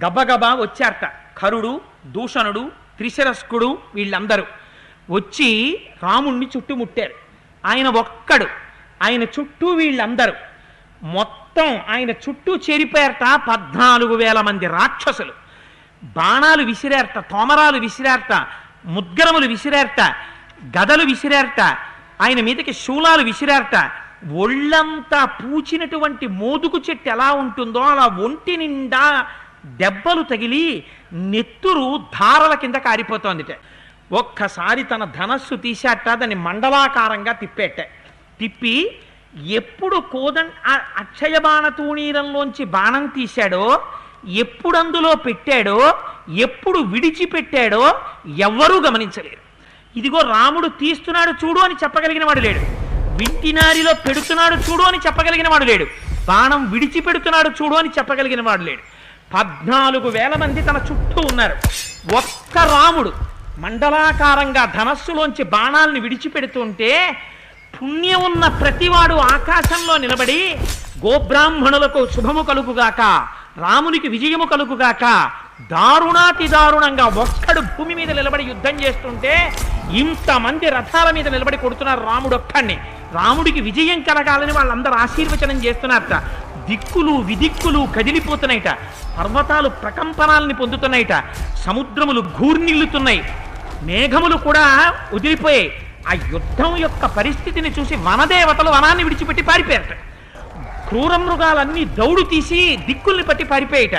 గబగబా వచ్చారట కరుడు, దూషణుడు, త్రిశిరస్కుడు వీళ్ళందరూ వచ్చి రాముణ్ణి చుట్టుముట్టారు. ఆయన ఒక్కడు, ఆయన చుట్టూ వీళ్ళందరూ మొత్తం ఆయన చుట్టూ చేరిపోయారట 14,000 మంది రాక్షసులు. బాణాలు విసిరారట, తోమరాలు విసిరారట, ముద్గరములు విసిరారట, గదలు విసిరారట, ఆయన మీదకి శూలాలు విసిరారట. ఒళ్ళంతా పూచినటువంటి మోదుగు చెట్టు ఎలా ఉంటుందో అలా ఒంటి నిండా దెబ్బలు తగిలి నెత్తురు ధారల కింద కారిపోతోందిట. ఒక్కసారి తన ధనస్సు తీశాట, దాన్ని మండలాకారంగా తిప్పి ఎప్పుడు అక్షయ బాణ తూణీరంలోంచి బాణం తీశాడో, ఎప్పుడు అందులో పెట్టాడో, ఎప్పుడు విడిచిపెట్టాడో ఎవ్వరూ గమనించలేరు. ఇదిగో రాముడు తీస్తున్నాడు చూడు అని చెప్పగలిగిన వాడు లేడు, వింటినారిలో పెడుతున్నాడు చూడు అని చెప్పగలిగిన వాడు లేడు, బాణం విడిచిపెడుతున్నాడు చూడు అని చెప్పగలిగిన వాడు లేడు. 14,000 మంది తన చుట్టూ ఉన్నారు. ఒక్క రాముడు మండలాకారంగా ధనస్సులోంచి బాణాలను విడిచిపెడుతుంటే పుణ్యం ఉన్న ప్రతివాడు ఆకాశంలో నిలబడి గోబ్రాహ్మణులకు శుభము కలుగుగాక, రామునికి విజయము కలుగుగాక, దారుణాతి దారుణంగా ఒక్కడు భూమి మీద నిలబడి యుద్ధం చేస్తుంటే ఇంతమంది రథాల మీద నిలబడి కొడుతున్నారు రాముడు ఒక్కడిని. రాముడికి విజయం కలగాలని వాళ్ళందరూ ఆశీర్వచనం చేస్తున్నారట. దిక్కులు విదిక్కులు కదిలిపోతున్నాయిట, పర్వతాలు ప్రకంపనాలని పొందుతున్నాయిట, సముద్రములు ఘూర్నిల్లుతున్నాయి, మేఘములు కూడా వదిలిపోయాయి. ఆ యుద్ధం యొక్క పరిస్థితిని చూసి వనదేవతలు వనాన్ని విడిచిపెట్టి పారిపోయారట. క్రూర మృగాలన్నీ దౌడు తీసి దిక్కుల్ని పట్టి పారిపోయాట.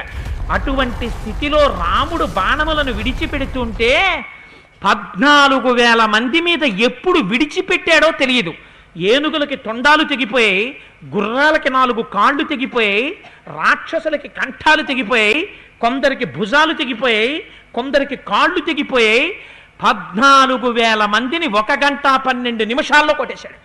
అటువంటి స్థితిలో రాముడు బాణములను విడిచిపెడుతుంటే 14,000 మంది మీద ఎప్పుడు విడిచిపెట్టాడో తెలియదు. ఏనుగులకి తొండాలు తెగిపోయాయి, గుర్రాలకి 4 కాళ్ళు తెగిపోయాయి, రాక్షసులకి కంఠాలు తెగిపోయాయి, కొందరికి భుజాలు తెగిపోయాయి, కొందరికి కాళ్ళు తెగిపోయాయి. 14,000 మందిని 1 గంట 12 నిమిషాల్లో కొట్టేశాడు.